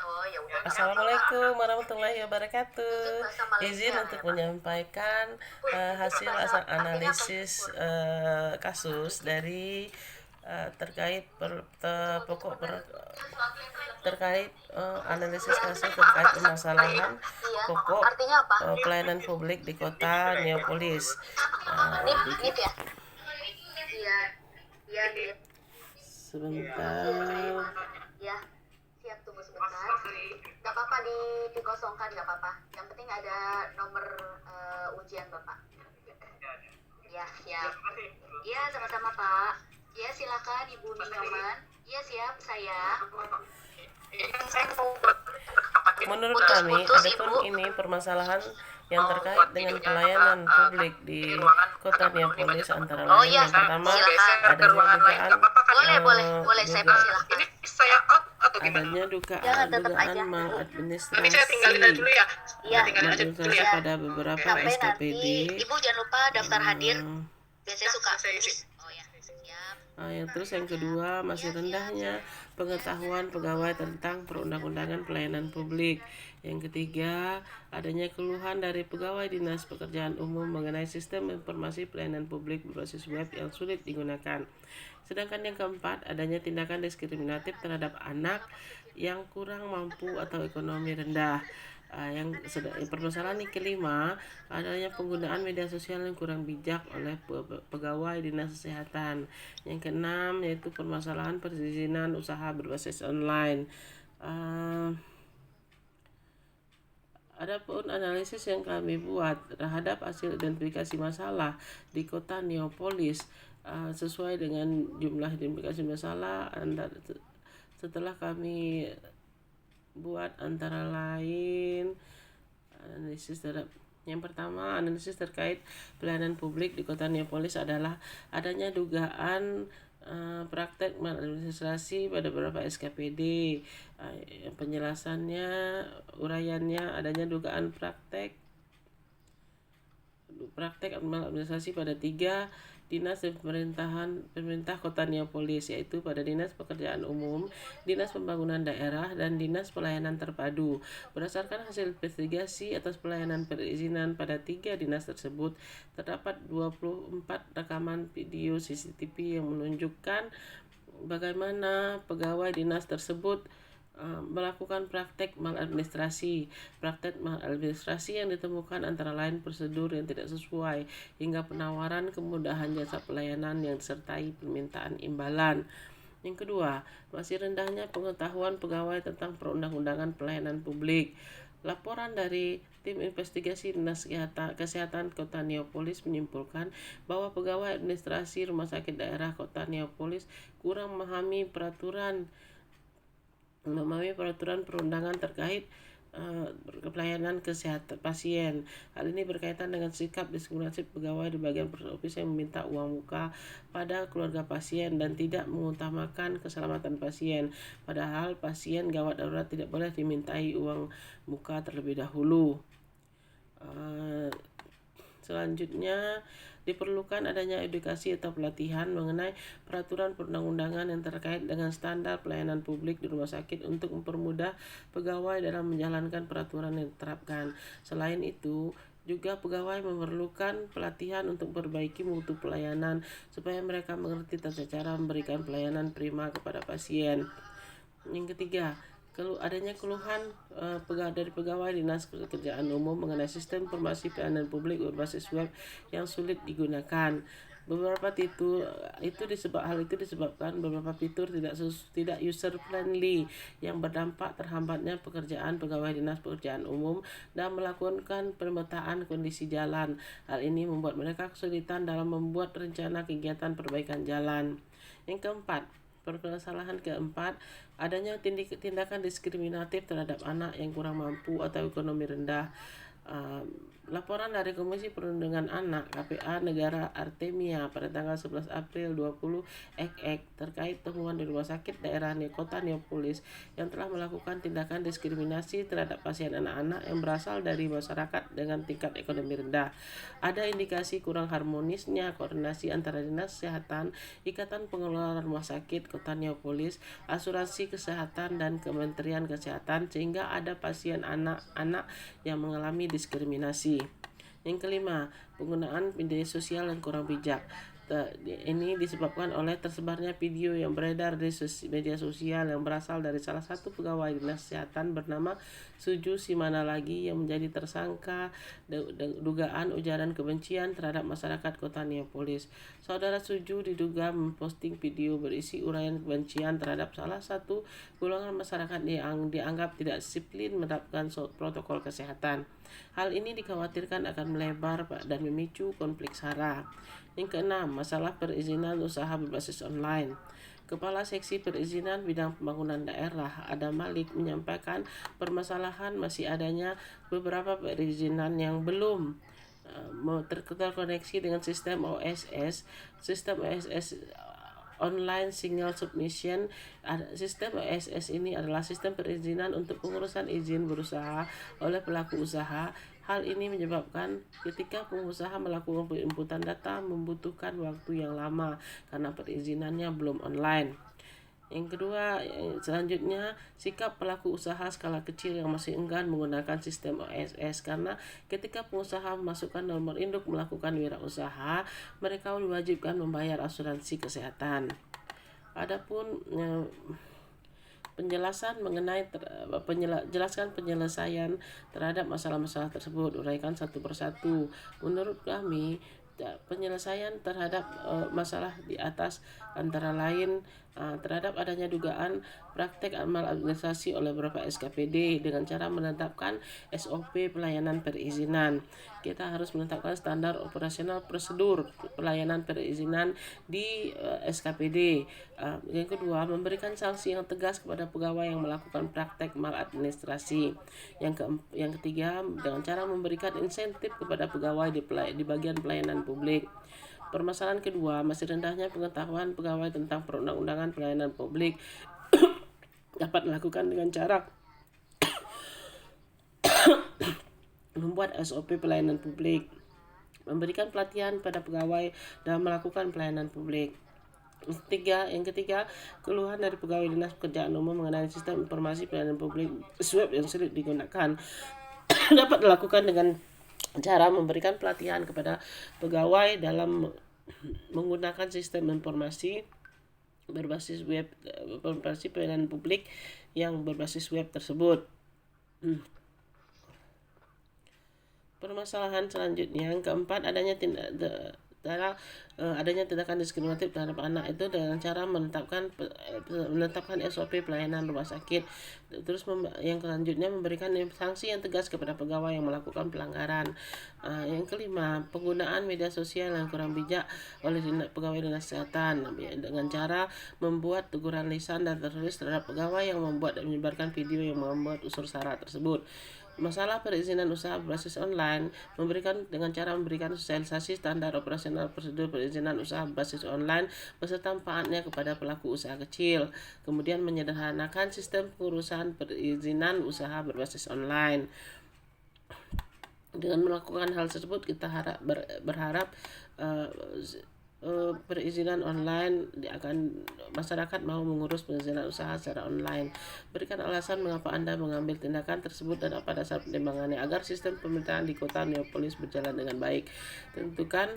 Oh, ya udah. Assalamualaikum warahmatullahi Tuntut wabarakatuh. bahasa Izin Malaysia untuk ya, Pak? menyampaikan hasil Artinya apa itu? analisis kasus dari terkait terkait analisis kasus terkait permasalahan Iya. pokok Artinya apa? pelayanan publik di kota Neapolis. Nip ya? Iya. Iya, Nip. Sebentar. Ya, siap, tunggu sebentar. Gak apa-apa dikosongkan, gak apa-apa. Yang penting ada nomor ujian Bapak. Ya, siap. Iya, sama-sama Pak. Ya, silakan Ibu Nyoman. Iya, siap, saya. Menurut kami, Putus-putus, adapun Ibu. ini permasalahan yang terkait dengan pelayanan publik di Kota Neapolis antara Oh lain iya, yang pertama silakan. adanya dugaan Boleh, saya duga- persilahkan. adanya Jangan tetap dugaan aja. Iya, maladministrasi iya. pada beberapa Sampai nanti SKPD. Ibu jangan lupa daftar hadir. eh, Biasanya suka. Oh ya, siap. yang kedua, masih rendahnya pengetahuan pegawai tentang perundang-undangan pelayanan publik. Yang ketiga, adanya keluhan dari pegawai Dinas Pekerjaan Umum mengenai sistem informasi pelayanan publik berbasis web yang sulit digunakan. Sedangkan yang keempat, adanya tindakan diskriminatif terhadap anak yang kurang mampu atau ekonomi rendah. Permasalahan yang kelima, adanya penggunaan media sosial yang kurang bijak oleh pegawai dinas kesehatan. Yang keenam, yaitu permasalahan perizinan usaha berbasis online. Adapun analisis yang kami buat terhadap hasil identifikasi masalah di kota Neapolis sesuai dengan jumlah identifikasi masalah setelah kami buat antara lain analisis terhadap yang pertama, analisis terkait pelayanan publik di kota Neapolis adalah adanya dugaan praktek maladministrasi pada beberapa SKPD. Penjelasannya, uraiannya, adanya dugaan praktek maladministrasi pada 3 dinas dan pemerintah kota Neapolis, yaitu pada Dinas Pekerjaan Umum, Dinas Pembangunan Daerah, dan Dinas Pelayanan Terpadu. Berdasarkan hasil investigasi atas pelayanan perizinan pada 3 dinas tersebut, terdapat 24 rekaman video CCTV yang menunjukkan bagaimana pegawai dinas tersebut melakukan praktek maladministrasi. Praktek maladministrasi yang ditemukan antara lain prosedur yang tidak sesuai hingga penawaran kemudahan jasa pelayanan yang disertai permintaan imbalan. Yang kedua, masih rendahnya pengetahuan pegawai tentang perundang-undangan pelayanan publik. Laporan dari tim investigasi Dinas Kesehatan Kota Neapolis menyimpulkan bahwa pegawai administrasi Rumah Sakit Daerah Kota Neapolis kurang memahami peraturan perundangan terkait pelayanan kesehatan pasien. Hal ini berkaitan dengan sikap diskriminatif pegawai di bagian propis yang meminta uang muka pada keluarga pasien dan tidak mengutamakan keselamatan pasien. Padahal pasien gawat darurat tidak boleh dimintai uang muka terlebih dahulu. Selanjutnya, diperlukan adanya edukasi atau pelatihan mengenai peraturan perundang-undangan yang terkait dengan standar pelayanan publik di rumah sakit untuk mempermudah pegawai dalam menjalankan peraturan yang diterapkan. Selain itu, juga pegawai memerlukan pelatihan untuk memperbaiki mutu pelayanan supaya mereka mengerti tata cara memberikan pelayanan prima kepada pasien. Yang ketiga, adanya keluhan dari pegawai Dinas Pekerjaan Umum mengenai sistem informasi pelayanan publik berbasis web yang sulit digunakan. Hal itu disebabkan beberapa fitur tidak user friendly yang berdampak terhambatnya pekerjaan pegawai Dinas Pekerjaan Umum dan melakukan pemetaan kondisi jalan. Hal ini membuat mereka kesulitan dalam membuat rencana kegiatan perbaikan jalan. Yang keempat, permasalahan keempat, adanya tindakan diskriminatif terhadap anak yang kurang mampu atau ekonomi rendah. Laporan dari Komisi Perlindungan Anak KPA Negara Artemia pada tanggal 11 April 20 terkait temuan di Rumah Sakit Daerah Kota Neapolis yang telah melakukan tindakan diskriminasi terhadap pasien anak-anak yang berasal dari masyarakat dengan tingkat ekonomi rendah. Ada indikasi kurang harmonisnya koordinasi antara Dinas Kesehatan, Ikatan Pengelola Rumah Sakit Kota Neapolis, Asuransi Kesehatan, dan Kementerian Kesehatan sehingga ada pasien anak-anak yang mengalami diskriminasi. Yang kelima, penggunaan media sosial yang kurang bijak. Ini disebabkan oleh tersebarnya video yang beredar di media sosial yang berasal dari salah satu pegawai Dinas Kesehatan bernama Suju Simanalagi yang menjadi tersangka dugaan ujaran kebencian terhadap masyarakat Kota Neapolis. Saudara Suju diduga memposting video berisi uraian kebencian terhadap salah satu golongan masyarakat yang dianggap tidak disiplin menerapkan protokol kesehatan. Hal ini dikhawatirkan akan melebar dan memicu konflik SARA. Yang keenam, masalah perizinan usaha berbasis online. Kepala Seksi Perizinan Bidang Pembangunan Daerah Adam Malik menyampaikan permasalahan masih adanya beberapa perizinan yang belum terkoneksi dengan sistem OSS. Sistem OSS Online Single Submission. Sistem OSS ini adalah sistem perizinan untuk pengurusan izin berusaha oleh pelaku usaha. Hal ini menyebabkan ketika pengusaha melakukan penginputan data membutuhkan waktu yang lama karena perizinannya belum online. Yang kedua, selanjutnya sikap pelaku usaha skala kecil yang masih enggan menggunakan sistem OSS karena ketika pengusaha memasukkan nomor induk melakukan wirausaha, mereka diwajibkan membayar asuransi kesehatan. Adapun penjelasan mengenai jelaskan penyelesaian terhadap masalah-masalah tersebut, uraikan satu persatu. Menurut kami, penyelesaian terhadap masalah di atas antara lain terhadap adanya dugaan praktek maladministrasi oleh beberapa SKPD dengan cara menetapkan SOP pelayanan perizinan. Kita harus menetapkan standar operasional prosedur pelayanan perizinan di SKPD. Yang kedua, memberikan sanksi yang tegas kepada pegawai yang melakukan praktek maladministrasi. Yang ketiga, dengan cara memberikan insentif kepada pegawai di bagian pelayanan publik. Permasalahan kedua, masih rendahnya pengetahuan pegawai tentang perundang-undangan pelayanan publik dapat dilakukan dengan cara membuat SOP pelayanan publik, memberikan pelatihan pada pegawai dalam melakukan pelayanan publik. Yang ketiga, keluhan dari pegawai Dinas Pekerjaan Umum mengenai sistem informasi pelayanan publik SWAP yang sulit digunakan dapat dilakukan dengan cara memberikan pelatihan kepada pegawai dalam menggunakan sistem informasi berbasis web, informasi pelayanan publik yang berbasis web tersebut. Permasalahan selanjutnya, yang keempat, adanya tindakan diskriminatif terhadap anak itu dengan cara menetapkan SOP pelayanan rumah sakit. Terus yang selanjutnya, memberikan sanksi yang tegas kepada pegawai yang melakukan pelanggaran. Yang kelima, penggunaan media sosial yang kurang bijak oleh pegawai Dinas Kesehatan dengan cara membuat teguran lisan dan tertulis terhadap pegawai yang membuat dan menyebarkan video yang membuat unsur SARA tersebut. Masalah perizinan usaha berbasis online, dengan cara memberikan sosialisasi standar operasional prosedur perizinan usaha berbasis online beserta manfaatnya kepada pelaku usaha kecil. Kemudian menyederhanakan sistem pengurusan perizinan usaha berbasis online. Dengan melakukan hal tersebut, kita berharap perizinan online masyarakat mau mengurus perizinan usaha secara online. Berikan alasan mengapa Anda mengambil tindakan tersebut dan apa dasar pertimbangannya agar sistem pemerintahan di Kota Neapolis berjalan dengan baik. Tentukan